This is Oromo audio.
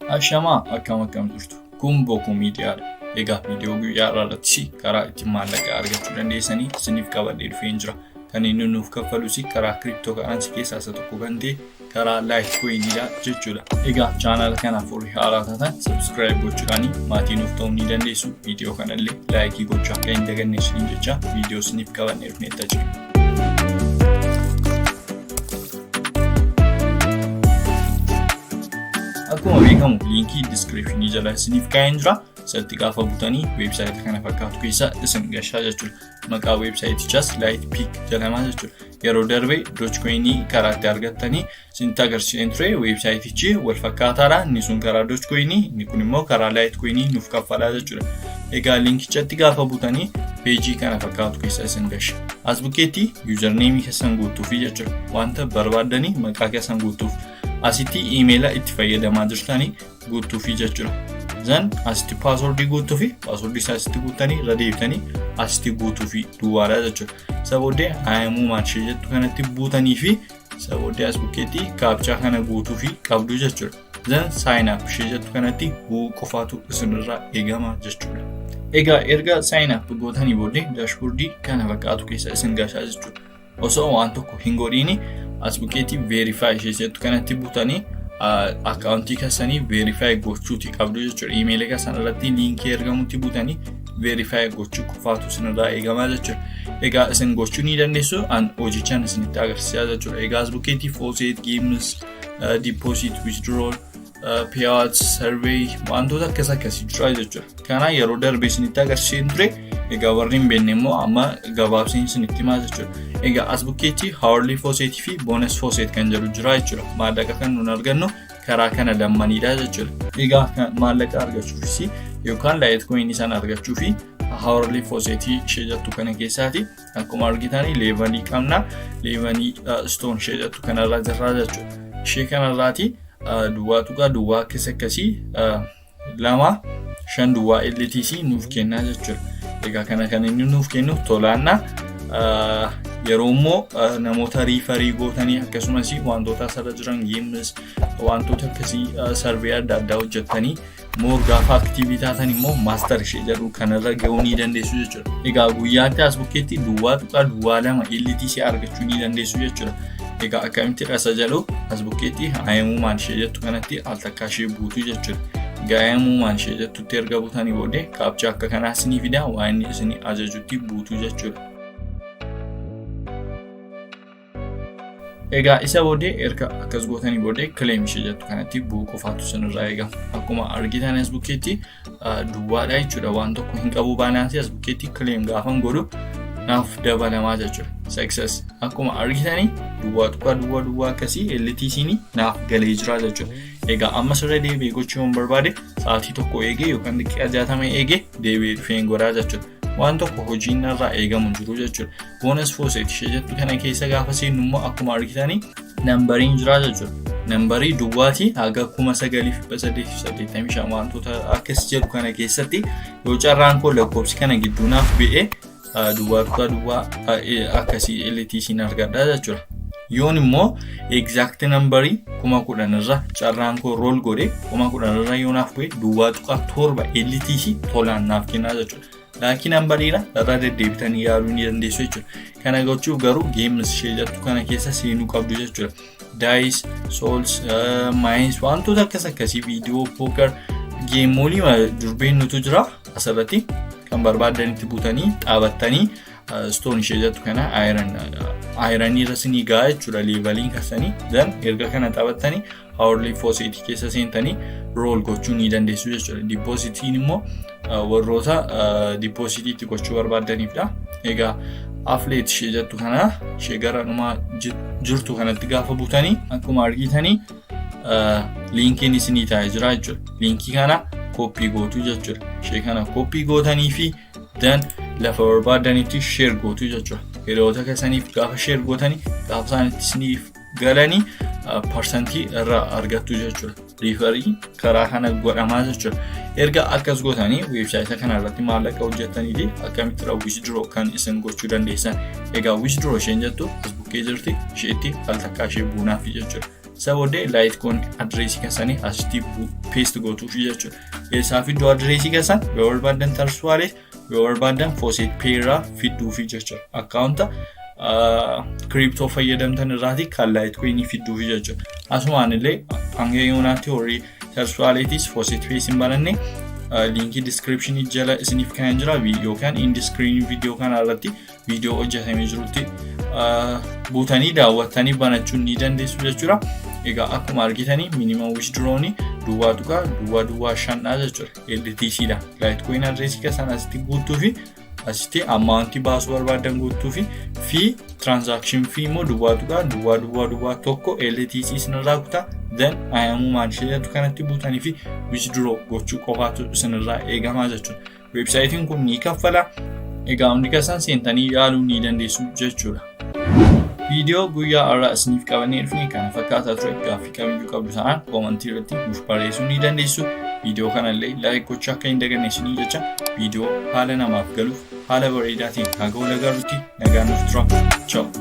Ashamaa akkam jirtu. Kun boku miidiyaadha. Egaa viidiyoo guyyaa irratti karaa ittiin maallaqa argachuu dandeessanii isiniif qabadhee dhufee jira. Kan inni nuuf kaffalus karaa cryptocurrency keessaa isa tokko kan ta'e karaa Litecoinidha jechuudha. Egaa chaanal kanaaf warri haaraa taatan subscribe gochuudhaan maatii nuuf ta'uu ni dandeessu. Viidiyoo kanallee laayikii gochuu akka hin daganneessiniin jecha viidiyoo isiniif qabannee dhufneetta jira. Akkuma beekamu linkii description jala isiniif kaa'een jira. Isatti gaafa butanii website kana fakkaatu keessa isin gashaa jechuudha. Maqaa website'ichaas Litepeak jedhama jechuudha. Yeroo darbee Dogecoin karaa itti argattanii isinitti agarsiiseen ture. Website'ichi wal fakkaataadha. Inni sun karaa Dogecoin, inni kun immoo karaa Litecoin nuuf kaffalaa jechuudha. Egaa linkichatti gaafa butanii peejii kana fakkaatu keessa isin gasha. As bukkeetti username keessan guutuufi jechuudha. Wanta barbaadanii maqaa keessan guutuuf. Asitti emaila itti fayyadamaa jirtanii guutuufi jechuudha. Zan asitti password guutuufi password isaa asitti guutanii irra deebitanii asitti guutuufi duwwaadha jechuudha. Saboodee ayamuu maashee jettu kanatti buutanii fi saboodee as bukkeetti kaapchaa kana guutuufi qabdu jechuudha. Zan sign up shee jettu kanatti qofaatu isinirraa eegama jechuudha. Egaa erga sign up gootanii booddee dashboardii kana fakkaatu keessa isin gashaa jechuudha. Osoo waan tokko hin godhiini as bukkeetti verify shee jettu kanatti buutanii akkaawuntii keessanii verify gochuuti qabdu jechuudha. Email keessan irratti linkii ergamutti buutanii verify gochuu qofaatu isinirraa eegama jechuudha. Egaa isin gochuu ni dandeessu an hojichaan isinitti agarsiisaa jechuudha. Egaa as bukkeetti faucet, games, deposit, withdrawal, payouts, survey wantoota akkasii jira jechuudha. Kana yeroo darbee isinitti agarsiiseen ture. Egaa warri hin beekne immoo amma gabaabseen isinitti himaa jechuudha. Egaa as bukkeetti hourly faucet fi bonus faucet kan jedhu jira jechuudha. Maallaqa kan nuun argannu karaa kana lammanidha jechuudha. Egaa maallaqa argachuufis yookaan Litecoin isaan argachuufi hourly faucet ishee jettu kana keessaati. Akkuma argitanii levelii qabna. Levelii stone ishee jettu kanarraa jirra jechuudha. Ishee kanarraati duwwaa akkasii 2-5 duwwaa LTC nuuf kennaa jechuudha. Egaa kana kan inni nuuf kennu tolaannaa yeroo immoo namoota riifarii gootanii akkasumas wantoota asirra jiran games wantoota akkasii survey adda addaa hojjettanii moo gaafa aktiivii taatan immoo master ishee jedhu kanarra ga'uu ni dandeessu jechuudha. Egaa guyyaatti as bukkeetti duwwaa 2 LTC argachuu ni dandeessu jechuudha. Egaa akkamitti dhasa jedhu as bukkeetti ayamuu maal ishee jettu kanatti al takkaa ishee buutu jechuudha. Ayamuu maal ishee jettutti erga buutanii booddee kaapchaa akka kanaa isinii fidaa waan inni isinii ajajutti buutu jechuudha. Egaa isa booddee erga akkas gootanii booddee claim ishee jettu kanatti bu'uu qofaatu isinirraa eegama. Akkuma argitan as bukkeetti duwwaadha jechuudha. Waan tokko hin qabu baalansii as bukkeetti claim gaafan godhu naaf dabalamaa jechuudha. Success akkuma argitanii duwwaa akkasii LTC'n naaf galee jira jechuudha. Egaa amma sirra deebi'ee gochuun barbaade sa'aatii tokko eegee yookaan daqiiqaa 60 eegee deebi'ee dhufee godhaa jechuudha. Waan tokko hojiin irraa eegamu jiru jechuudha. Bonus faucet ishee jettu kana keessa gaafa seennu immoo akkuma argitanii nambariin jira jechuudha. Nambarii duwwaatii haga 9,885 wantoota akkas jedhu kana keessatti yoo carraan koo lakkoofsi kana gidduu naaf ba'ee duwwaa akkasii LTC'n argadha jechuudha. Yoon immoo exact nambarii 10,000 irra carraan koo roll godhe 10,000 irra yoo naaf bu'e duwwaa 7 LTC tolaan naaf kennaa jechuudha. Laakiin nambariidha irra deddeebitanii yaaluu ni dandeessu jechuudha. Kana gochuuf garuu games ishee jettu kana keessa seenuu qabdu jechuudha. Dice, souls, mines wantoota akkasii viidiyoo poker geemolii durbeen nutu jira asirratti kan barbaadanitti buutanii xaabattanii stone ishee jettu kana iron irra isinii ga'a jechuudha. Leeveliin kasanii dan erga kana xaabattanii hourly faucet keessa seentanii roll gochuu ni dandeessu jechuudha. Depositiin immoo warroota depositiitti gochuu barbaadaniifdha. Egaa affiliate ishee jettu kana ishee gara dhumaa jirtu kanatti gaafa buutanii akkuma argitanii linkiin isinii taa'ee jira jechuudha. Linkii kana copy gootu jechuudha. Ishee kana copy gootanii fi dan lafa barbaadanitti share gootu jechuudha. Hiriyoota keessaniif gaafa share gootanii gaafa isaanitti isiniif galanii percentii irraa argattu jechuudha. Riifarii karaa kana godhamaa jechuudha. Erga akkas gootanii website kana irratti maallaqa hojjettanii fi akkamitti withdraw kan isin gochuu dandeessan. Egaa withdraw isheen jettu as bukkee jirti isheetti al takkaa ishee buunaaf jechuudha. Sabode Litecoin addressii keessanii asitti paste gootuuf jechuudha. Eessaaf iddoo addressii keessan yoo barbaadan Trust Wallet yoo barbaadan Faucet Pay irraa fiduuf jechuudha. Akkaawunta crypto fayyadamtan irraati kan Litecoin fiduuf jechuudha. Asumaanillee hanga yoonaatti horii Trust Walletis Faucet Pay sin baranne linkii description jala isiniif kan jira yookaan in screen video kana irratti video hojjetamee jirutti buutanii daawwattanii banachuun ni dandeessu jechuudha. Egaa akkuma argitanii minimum withdrawal duwwaa tuqaa duwwaa 5 jechuudha. LTC dha. Litecoin addressii keessan asitti guutuu fi asitti amount baasuu barbaadan guutuu fi transaction fee immoo duwwaa tuqaa duwwaa 1 LTC sinirraa kutaa then ayyamu maanshiyatu kanatti buutanii fi withdraw gochuu qofaatu sinirraa eegamaa jechuudha. Websaayitiin kun ni kaffala. Egaa hundi keessan seentanii yaaluu ni dandeessu jechuudha. Video guyyaa irraa isiniif qabannee dhufne kana fakkaataa ture. Gaaffii kamiyyuu qabdu ta'an commentii irratti nuuf barreessuu ni dandeessu. Video kanallee like gochuu akka hin daganneessinii jecha video haala namaaf galuuf haala bareedaatiin haga wal agarruutti nagaan nuuf tura. Ciao.